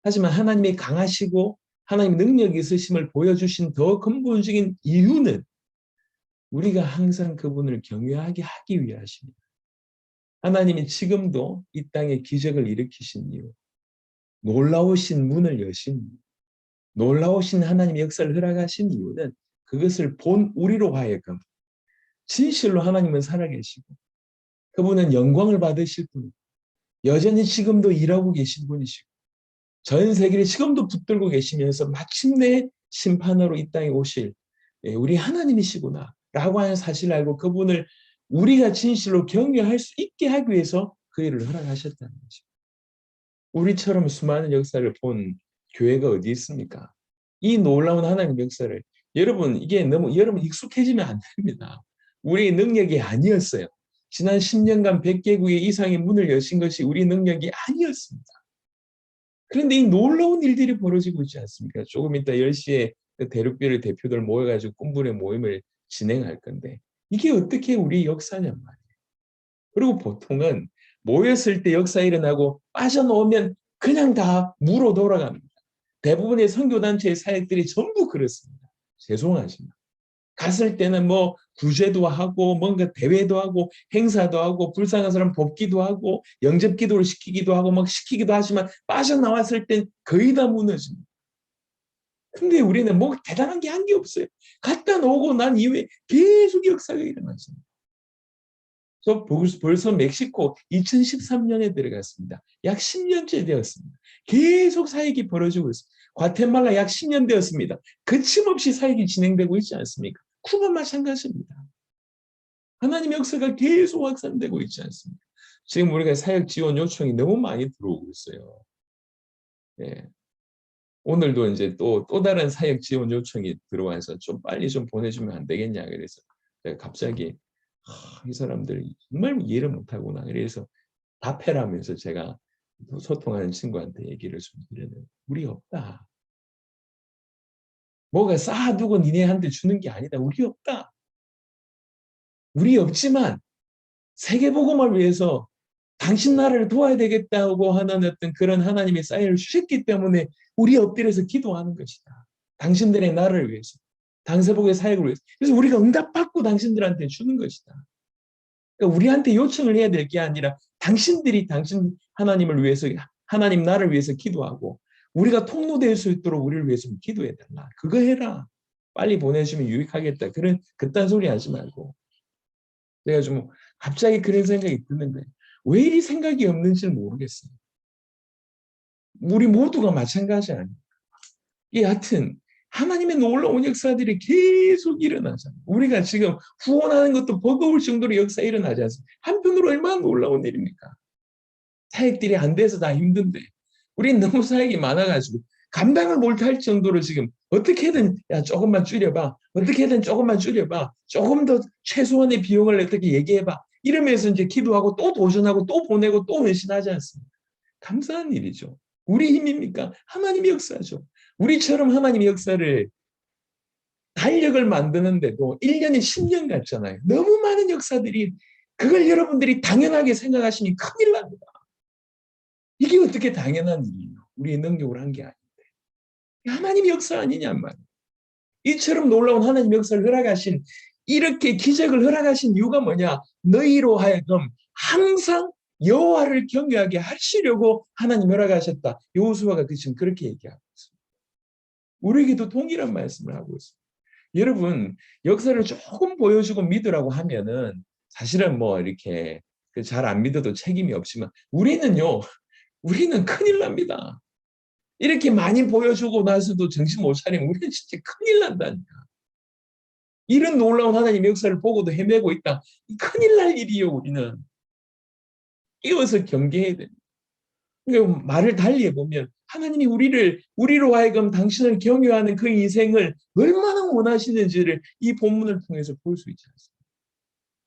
하지만 하나님이 강하시고 하나님 능력이 있으심을 보여주신 더 근본적인 이유는 우리가 항상 그분을 경외하게 하기 위하십니다. 하나님이 지금도 이 땅에 기적을 일으키신 이유, 놀라우신 문을 여신 이유, 놀라우신 하나님의 역사를 허락하신 이유는 그것을 본 우리로 하여금 진실로 하나님은 살아계시고 그분은 영광을 받으실 분. 여전히 지금도 일하고 계신 분이시고 전 세계를 지금도 붙들고 계시면서 마침내 심판으로 이 땅에 오실 우리 하나님이시구나 라고 하는 사실을 알고 그분을 우리가 진실로 경외할 수 있게 하기 위해서 그 일을 허락하셨다는 거죠. 우리처럼 수많은 역사를 본 교회가 어디 있습니까? 이 놀라운 하나님의 역사를 여러분 이게 너무 여러분 익숙해지면 안 됩니다. 우리의 능력이 아니었어요. 지난 10년간 100개국의 이상의 문을 여신 것이 우리 능력이 아니었습니다. 그런데 이 놀라운 일들이 벌어지고 있지 않습니까? 조금 이따 10시에 그 대륙별 대표들 모여가지고 꿈불의 모임을 진행할 건데 이게 어떻게 우리 역사냔 말이에요. 그리고 보통은 모였을 때 역사 일어나고 빠져나오면 그냥 다 무로 돌아갑니다. 대부분의 선교단체의 사역들이 전부 그렇습니다. 죄송하지만. 갔을 때는 뭐 구제도 하고 뭔가 대회도 하고 행사도 하고 불쌍한 사람 돕기도 하고 영접 기도를 시키기도 하고 막 시키기도 하지만 빠져나왔을 땐 거의 다 무너집니다. 근데 우리는 뭐 대단한 게 한 게 없어요. 갔다 오고 난 이후에 계속 역사가 일어났습니다. 벌써 멕시코 2013년에 들어갔습니다. 약 10년째 되었습니다. 계속 사역이 벌어지고 있습니다. 과테말라 약 10년 되었습니다. 거침없이 사역이 진행되고 있지 않습니까? 쿠바 마찬가지입니다. 하나님의 역사가 계속 확산되고 있지 않습니까? 지금 우리가 사역 지원 요청이 너무 많이 들어오고 있어요. 예. 오늘도 이제 또 다른 사역 지원 요청이 들어와서 좀 빨리 좀 보내주면 안 되겠냐 그래서 갑자기 이 사람들 정말 이해를 못하구나 그래서 답해라면서 제가 소통하는 친구한테 얘기를 좀 드렸는데 우리 없다. 뭐가 쌓아두고 니네한테 주는 게 아니다. 우리 없다. 우리 없지만 세계복음을 위해서 당신 나라를 도와야 되겠다고 하는 어떤 그런 하나님의 사인을 주셨기 때문에 우리 엎드려서 기도하는 것이다. 당신들의 나라를 위해서. 당세복의 사역을 위해서. 그래서 우리가 응답받고 당신들한테 주는 것이다. 그러니까 우리한테 요청을 해야 될 게 아니라 당신들이 당신 하나님을 위해서 하나님 나라를 위해서 기도하고 우리가 통로될 수 있도록 우리를 위해서 기도해달라. 그거 해라. 빨리 보내주면 유익하겠다. 그딴 소리 하지 말고. 내가 좀 갑자기 그런 생각이 드는 거예요. 왜 이리 생각이 없는지는 모르겠어요. 우리 모두가 마찬가지 아니에요. 하여튼 하나님의 놀라운 역사들이 계속 일어나잖아요. 우리가 지금 후원하는 것도 버거울 정도로 역사 일어나지 않습니까? 한편으로 얼마나 놀라운 일입니까? 사역들이 안 돼서 다 힘든데 우린 너무 사역이 많아가지고 감당을 못할 정도로 지금 어떻게든 야 조금만 줄여봐. 어떻게든 조금만 줄여봐. 조금 더 최소한의 비용을 어떻게 얘기해봐. 이러면서 이제 기도하고 또 도전하고 또 보내고 또 헌신하지 않습니까? 감사한 일이죠. 우리 힘입니까? 하나님의 역사죠. 우리처럼 하나님의 역사를 달력을 만드는데도 1년에 10년 같잖아요. 너무 많은 역사들이 그걸 여러분들이 당연하게 생각하시니 큰일 납니다. 이게 어떻게 당연한 일이에요? 우리의 능력으로 한 게 아닌데. 하나님의 역사 아니냔 말이에요. 이처럼 놀라운 하나님의 역사를 허락하신 이렇게 기적을 허락하신 이유가 뭐냐? 너희로 하여금 항상 여호와를 경외하게 하시려고 하나님 허락하셨다. 여호수아가 지금 그렇게 얘기하고 있습니다. 우리에게도 동일한 말씀을 하고 있습니다. 여러분 역사를 조금 보여주고 믿으라고 하면은 사실은 뭐 이렇게 잘 안 믿어도 책임이 없지만 우리는 큰일 납니다. 이렇게 많이 보여주고 나서도 정신 못 차리면 우리는 진짜 큰일 난다니까. 이런 놀라운 하나님의 역사를 보고도 헤매고 있다. 큰일 날 일이요 우리는. 이어서 경계해야 됩니다. 그러니까 말을 달리 해보면 하나님이 우리로 하여금 당신을 경외하는 그 인생을 얼마나 원하시는지를 이 본문을 통해서 볼 수 있지 않습니까?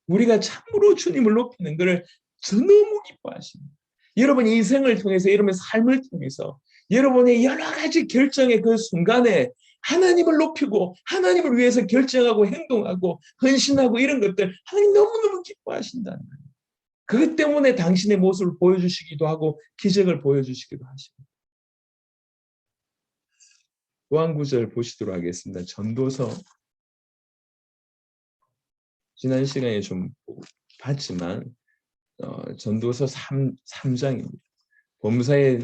우리가 참으로 주님을 높이는 것을 너무 기뻐하십니다. 여러분 인생을 통해서 여러분의 삶을 통해서 여러분의 여러 가지 결정의 그 순간에 하나님을 높이고 하나님을 위해서 결정하고 행동하고 헌신하고 이런 것들 하나님 너무너무 기뻐하신다는 거예요. 그것 때문에 당신의 모습을 보여주시기도 하고 기적을 보여주시기도 하십니다. 또 한 구절 보시도록 하겠습니다. 전도서 지난 시간에 좀 봤지만 전도서 3장입니다. 범사에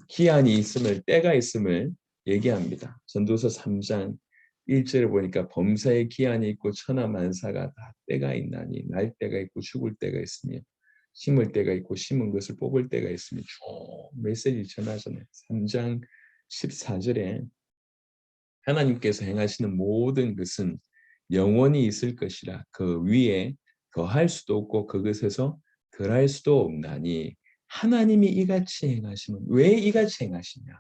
기한이 있음을 때가 있음을 얘기합니다. 전도서 3장 1절에 보니까 범사에 기한이 있고 천하만사가 다 때가 있나니 날 때가 있고 죽을 때가 있으며 심을 때가 있고 심은 것을 뽑을 때가 있으니 쭉 메시지 전하잖아요. 3장 14절에 하나님께서 행하시는 모든 것은 영원히 있을 것이라 그 위에 더할 수도 없고 그것에서 덜할 수도 없나니 하나님이 이같이 행하시면 왜 이같이 행하시냐?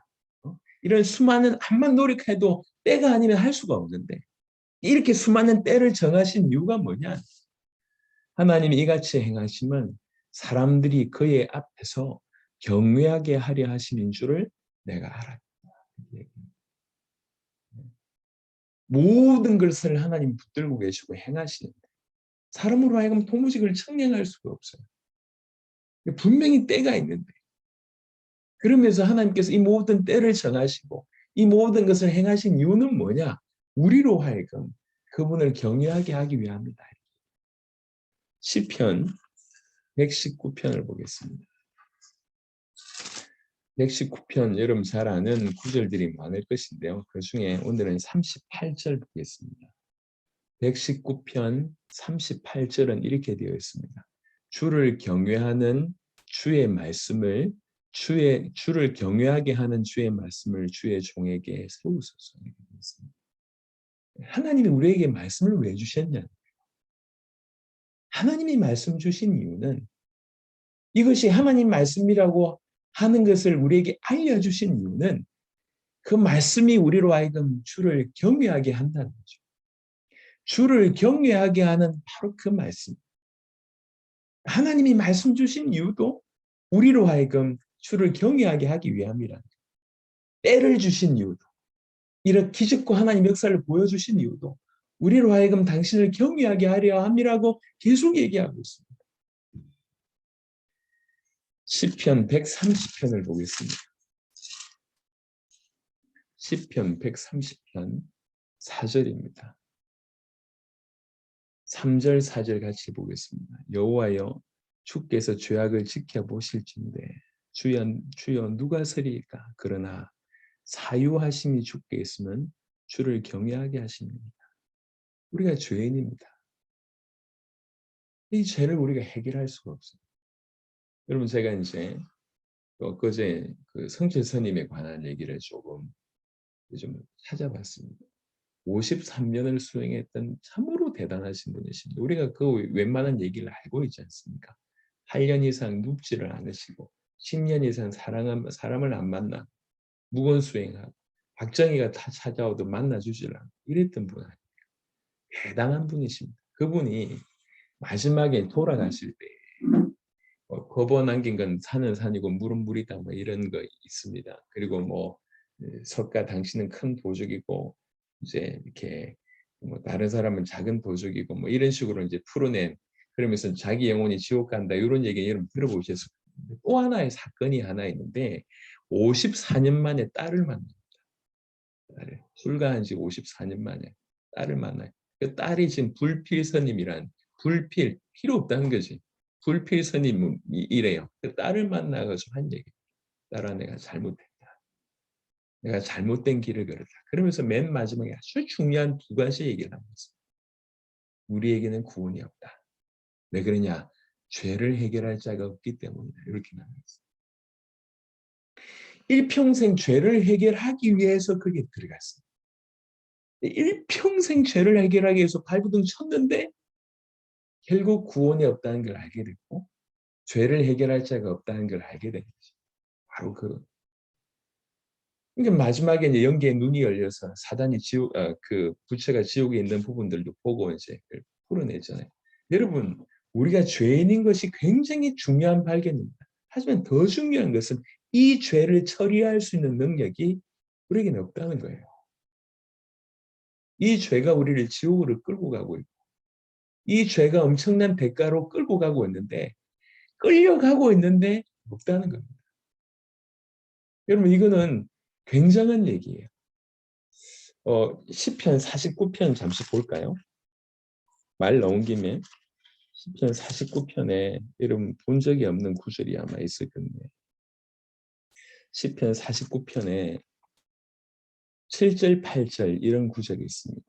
이런 수많은 암만 노력해도 때가 아니면 할 수가 없는데 이렇게 수많은 때를 정하신 이유가 뭐냐? 하나님이 이같이 행하시면 사람들이 그의 앞에서 경외하게 하려 하심인 줄을 내가 알았다. 모든 것을 하나님 붙들고 계시고 행하시는데 사람으로 하여금 도무지 청량할 수가 없어요. 분명히 때가 있는데 그러면서 하나님께서 이 모든 때를 정하시고 이 모든 것을 행하신 이유는 뭐냐? 우리로 하여금 그분을 경외하게 하기 위함이다. 시편 119편을 보겠습니다. 119편 여러분 잘 아는 구절들이 많을 것인데요. 그중에 오늘은 38절 보겠습니다. 119편 38절은 이렇게 되어 있습니다. 주를 경외하는 주의 말씀을 주를 경외하게 하는 주의 말씀을 주의 종에게 세우소서. 하나님이 우리에게 말씀을 왜 주셨냐? 하나님이 말씀 주신 이유는 이것이 하나님 말씀이라고 하는 것을 우리에게 알려주신 이유는 그 말씀이 우리로 하여금 주를 경외하게 한다는 거죠. 주를 경외하게 하는 바로 그 말씀. 하나님이 말씀 주신 이유도 우리로 하여금 주를 경외하게 하기 위함이라는 거예요. 때를 주신 이유도 이런 기적과 하나님 역사를 보여주신 이유도 우리로 하여금 당신을 경외하게 하려 함이라고 계속 얘기하고 있습니다. 시편 130편을 보겠습니다. 시편 130편 4절입니다. 3절 4절 같이 보겠습니다. 여호와여 주께서 죄악을 지켜보실진대 주여 누가 서리이까? 그러나 사유하심이 주께 있으면 주를 경외하게 하십니다. 우리가 죄인입니다. 이 죄를 우리가 해결할 수가 없어요. 여러분 제가 이제 엊그제 그 성철스님에 관한 얘기를 조금 좀 찾아봤습니다. 53년을 수행했던 참으로 대단하신 분이십니다. 우리가 그 웬만한 얘기를 알고 있지 않습니까? 8년 이상 눕지를 않으시고 10년 이상 사람을 안 만나 무건 수행하고 박정희가 다 찾아오도 만나주질 않고 이랬던 분 아니에요. 대단한 분이십니다. 그분이 마지막에 돌아가실 때 거버 남긴 건 산은 산이고 물은 물이다 뭐 이런 거 있습니다. 그리고 뭐 석가 당신은 큰 도적이고 이제 이렇게 뭐 다른 사람은 작은 도적이고 뭐 이런 식으로 이제 풀어낸 그러면서 자기 영혼이 지옥 간다 이런 얘기 여러분 들어보셨을 거예요. 또 하나의 사건이 하나 있는데 54년 만에 딸을 만납니다. 출가한 지 54년 만에 딸을 만나요. 그 딸이 지금 불필스님이란 불필 필요 없다는 거지. 불필스님이래요. 그 딸을 만나가지고 한 얘기. 딸아 내가 잘못했다. 내가 잘못된 길을 걸었다. 그러면서 맨 마지막에 아주 중요한 두 가지 얘기를 합니다. 우리에게는 구원이 없다. 왜 그러냐? 죄를 해결할 자가 없기 때문이다. 이렇게 말합니다. 일평생 죄를 해결하기 위해서 그게 들어갔습니다. 일평생 죄를 해결하기 위해서 발부둥 쳤는데 결국 구원이 없다는 걸 알게 됐고 죄를 해결할 자가 없다는 걸 알게 된 거죠. 바로 그러니까 마지막에 이제 연기에 눈이 열려서 사단이 그 부처가 지옥에 있는 부분들도 보고 이제 풀어내잖아요. 여러분 우리가 죄인인 것이 굉장히 중요한 발견입니다. 하지만 더 중요한 것은 이 죄를 처리할 수 있는 능력이 우리에게는 없다는 거예요. 이 죄가 우리를 지옥으로 끌고 가고 있고 이 죄가 엄청난 대가로 끌고 가고 있는데 끌려가고 있는데 없다는 겁니다. 여러분 이거는 굉장한 얘기예요. 시편 49편 잠시 볼까요? 말 나온 김에 시편 49편에 여러분 본 적이 없는 구절이 아마 있을 건데 시편 49편에 7절, 8절 이런 구절이 있습니다.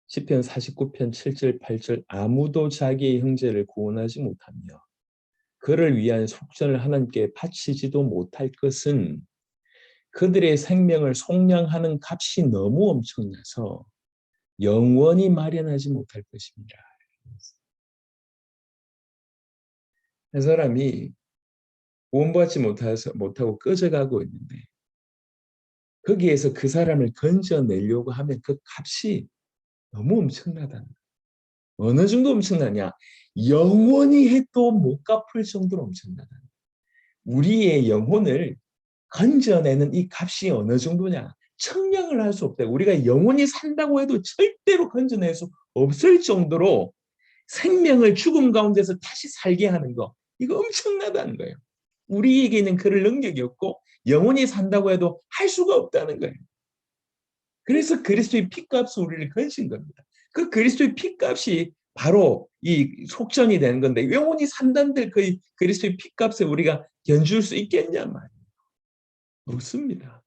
시편 49편 7절, 8절 아무도 자기의 형제를 구원하지 못하며 그를 위한 속전을 하나님께 바치지도 못할 것은 그들의 생명을 속량하는 값이 너무 엄청나서 영원히 마련하지 못할 것입니다. 한 사람이 구원받지 못하고 꺼져가고 있는데 거기에서 그 사람을 건져내려고 하면 그 값이 너무 엄청나다. 어느 정도 엄청나냐? 영원히 해도 못 갚을 정도로 엄청나다. 우리의 영혼을 건져내는 이 값이 어느 정도냐? 측량을 할 수 없다. 우리가 영원히 산다고 해도 절대로 건져낼 수 없을 정도로 생명을 죽음 가운데서 다시 살게 하는 거. 이거 엄청나다는 거예요. 우리에게는 그럴 능력이 없고 영원히 산다고 해도 할 수가 없다는 거예요. 그래서 그리스도의 피값을 우리를 건진 겁니다. 그 그리스도의 피값이 바로 이 속전이 되는 건데 영원히 산다는데 그 그리스도의 피값에 우리가 견줄 수 있겠냐 말이에요. 없습니다.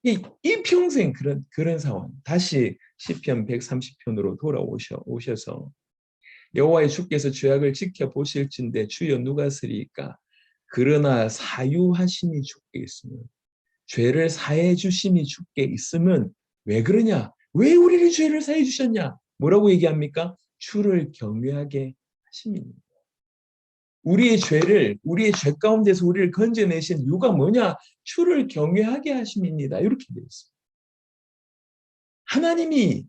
이 평생 그런 상황. 다시 시편 130편으로 돌아오셔서 여호와의 주께서 죄악을 지켜보실진대 주여 누가 쓰리까? 그러나 사유하심이 주께 있으면 죄를 사해 주심이 주께 있으면 왜 그러냐? 왜 우리를 죄를 사해 주셨냐? 뭐라고 얘기합니까? 주를 경외하게 하심입니다. 우리의 죄 가운데서 우리를 건져내신 이유가 뭐냐? 주를 경외하게 하심입니다. 이렇게 되어 있습니다. 하나님이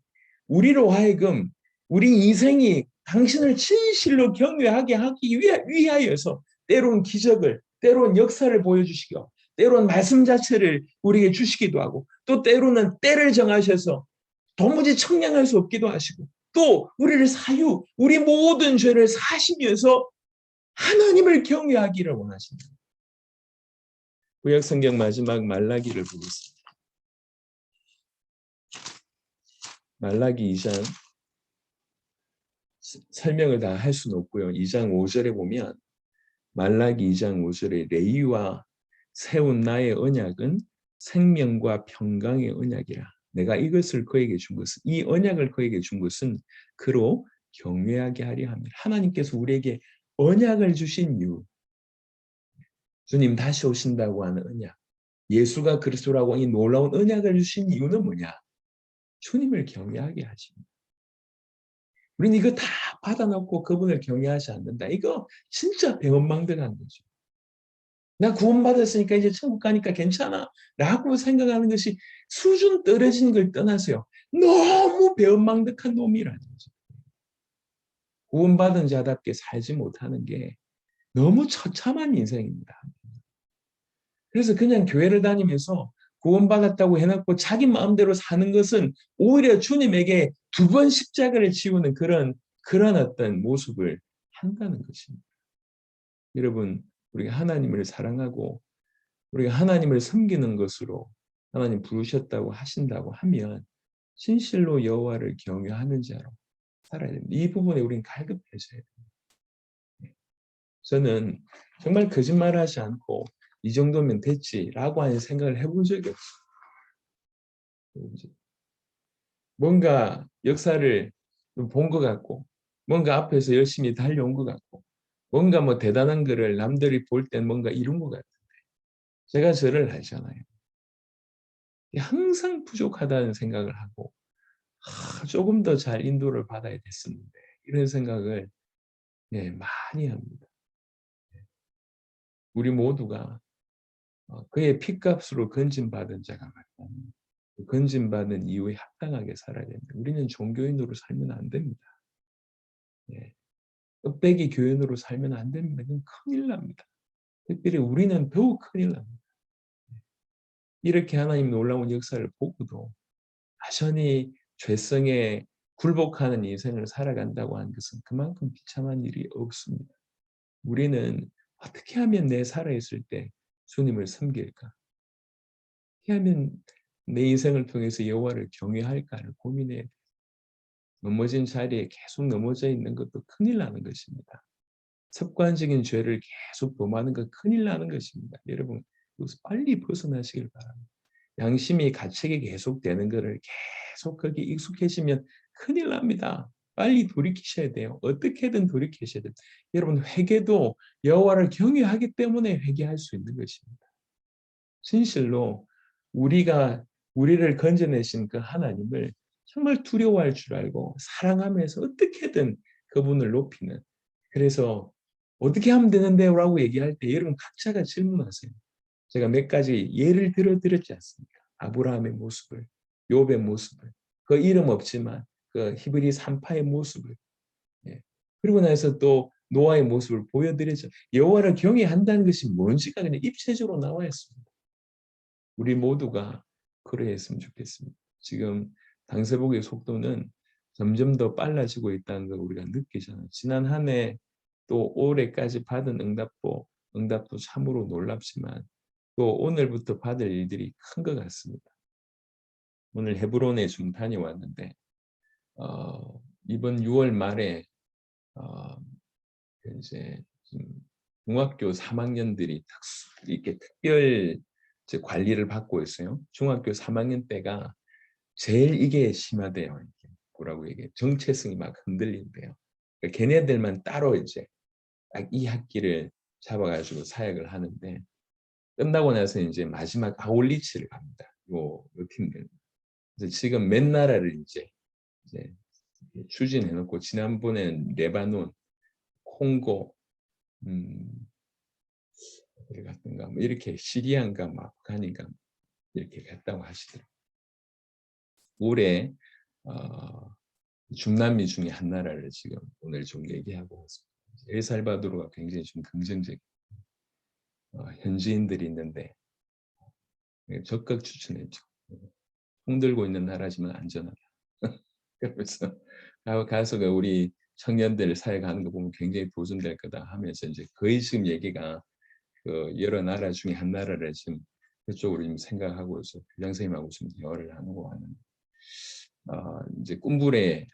우리로 하여금 우리 인생이 당신을 진실로 경외하게 하기 위하여서 때론 기적을, 때론 역사를 보여주시고 때론 말씀 자체를 우리에게 주시기도 하고 또 때로는 때를 정하셔서 도무지 청량할 수 없기도 하시고 또 우리를 우리 모든 죄를 사시면서 하나님을 경외하기를 원하십니다. 구약성경 마지막 말라기를 보겠습니다. 말라기 2장 설명을 다 할 수는 없고요. 2장 5절에 보면 말라기 2장 5절에 레위와 세운 나의 언약은 생명과 평강의 언약이라. 내가 이것을 그에게 준 것은 이 언약을 그에게 준 것은 그로 경외하게 하려 합니다. 하나님께서 우리에게 언약을 주신 이유. 주님 다시 오신다고 하는 언약. 예수가 그리스도라고 이 놀라운 언약을 주신 이유는 뭐냐? 주님을 경외하게 하십니다. 우리는 이거 다 받아놓고 그분을 경외하지 않는다. 이거 진짜 배은망덕한 거죠. 나 구원받았으니까 이제 천국 가니까 괜찮아 라고 생각하는 것이 수준 떨어진 걸 떠나서요. 너무 배은망덕한 놈이라는 거죠. 구원받은 자답게 살지 못하는 게 너무 처참한 인생입니다. 그래서 그냥 교회를 다니면서 구원받았다고 해놓고 자기 마음대로 사는 것은 오히려 주님에게 두 번 십자가를 지우는 그런 어떤 모습을 한다는 것입니다. 여러분, 우리가 하나님을 사랑하고 우리가 하나님을 섬기는 것으로 하나님 부르셨다고 하신다고 하면 진실로 여호와를 경외하는 자로 살아야 됩니다. 이 부분에 우리는 갈급해져야 됩니다. 저는 정말 거짓말하지 않고 이 정도면 됐지라고 하는 생각을 해본 적이 없어요. 뭔가 역사를 본 것 같고 뭔가 앞에서 열심히 달려온 것 같고 뭔가 뭐 대단한 거를 남들이 볼 땐 뭔가 이룬 것 같은데 제가 절을 하잖아요. 항상 부족하다는 생각을 하고 조금 더 잘 인도를 받아야 됐었는데 이런 생각을 많이 합니다. 우리 모두가 그의 피값으로 건진받은 자가 맞다면 건진받은 이후에 합당하게 살아야 됩니다. 우리는 종교인으로 살면 안 됩니다. 껍데기 교인으로 살면 안 됩니다. 그건 큰일 납니다. 특별히 우리는 더욱 큰일 납니다. 이렇게 하나님 놀라운 역사를 보고도 여전히 죄성에 굴복하는 인생을 살아간다고 하는 것은 그만큼 비참한 일이 없습니다. 우리는 어떻게 하면 내 살아있을 때 주님을 섬길까? 어떻게 하면 내 인생을 통해서 여호와를 경외할까를 고민해야 돼요. 넘어진 자리에 계속 넘어져 있는 것도 큰일 나는 것입니다. 습관적인 죄를 계속 범하는 건 큰일 나는 것입니다. 여러분, 여기서 빨리 벗어나시길 바랍니다. 양심이 가책이 계속되는 거를 계속 거기에 익숙해지면 큰일 납니다. 빨리 돌이키셔야 돼요. 어떻게든 돌이키셔야 돼요. 여러분 회개도 여호와를 경외하기 때문에 회개할 수 있는 것입니다. 진실로 우리가 우리를 건져내신 그 하나님을 정말 두려워할 줄 알고 사랑하면서 어떻게든 그분을 높이는, 그래서 "어떻게 하면 되는데요?" 라고 얘기할 때 여러분 각자가 질문하세요. 제가 몇 가지 예를 들어 드렸지 않습니까? 아브라함의 모습을, 욥의 모습을, 그 이름 없지만 그 히브리 산파의 모습을, 예. 그리고 나서 또 노아의 모습을 보여드렸죠. 여호와를 경외한다는 것이 뭔지가 그냥 입체적으로 나와 있습니다. 우리 모두가 그러했으면 좋겠습니다. 지금 당세복의 속도는 점점 더 빨라지고 있다는 걸 우리가 느끼잖아요. 지난 한 해 또 올해까지 받은 응답도 참으로 놀랍지만 또 오늘부터 받을 일들이 큰 것 같습니다. 오늘 헤브론에 좀 다녀왔는데 이번 6월 말에 어, 이제 좀 중학교 3학년들이 이렇게 특별 이제 관리를 받고 있어요. 중학교 3학년 때가 제일 이게 심하대요. 이게 뭐라고 얘기해? 정체성이 막 흔들린대요. 그러니까 걔네들만 따로 이제 딱 이 학기를 잡아가지고 사역을 하는데 끝나고 나서 이제 마지막 아울리치를 갑니다. 요 팀들. 그래서 지금 몇 나라를 이제 추진해 놓고 지난번에는 레바논, 콩고, 음, 어디 갔던가 뭐 이렇게 시리아인가 뭐 아프간인가 이렇게 갔다고 하시더라고요. 올해 어, 중남미 중에 한 나라를 지금 오늘 좀 얘기하고 있습니다. 엘살바도르가 굉장히 좀 긍정적 현지인들이 있는데 적극 추천했죠. 총 들고 있는 나라지만 안전하다. 그래서 가서 우리 청년들 사역하는 거 보면 굉장히 도전될 거다 하면서 이제 거의 지금 얘기가 그 여러 나라 중에 한 나라를 지금 그쪽으로 지금 생각하고 있어. 교장 선생님하고 좀 대화를 하고 하는. 이제 꿈불의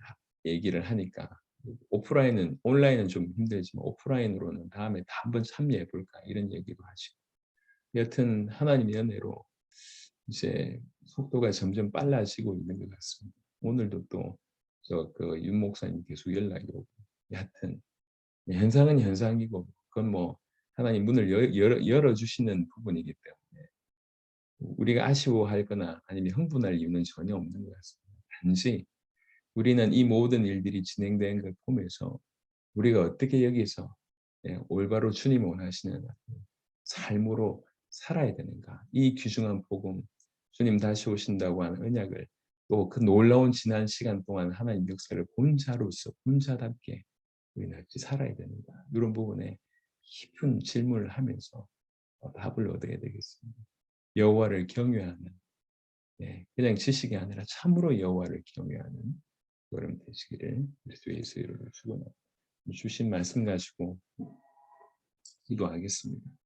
얘기를 하니까 오프라인은 온라인은 좀 힘들지만 오프라인으로는 다음에 다 한번 참여해 볼까 이런 얘기도 하시고. 여튼 하나님의 은혜로 이제 속도가 점점 빨라지고 있는 것 같습니다. 오늘도 또 저 그 윤 목사님 계속 연락이 오고 여하튼 현상은 현상이고 그건 뭐 하나님 문을 열어주시는 부분이기 때문에 우리가 아쉬워하거나 아니면 흥분할 이유는 전혀 없는 것 같습니다. 단지 우리는 이 모든 일들이 진행되는 걸 보면서 우리가 어떻게 여기서 올바로 주님 원하시는 삶으로 살아야 되는가. 이 귀중한 복음, 주님 다시 오신다고 하는 언약을 또 그 놀라운 지난 시간 동안 하나님 역사를 본 자로서 본 자답게 우리는 어찌 살아야 되는가. 이런 부분에 깊은 질문을 하면서 답을 얻어야 되겠습니다. 여호와를 경외하는 그냥 지식이 아니라 참으로 여호와를 경외하는 여러분 되시기를 그리스도 예수의 이름으로 축원합니다. 주신 말씀 가지고 기도하겠습니다.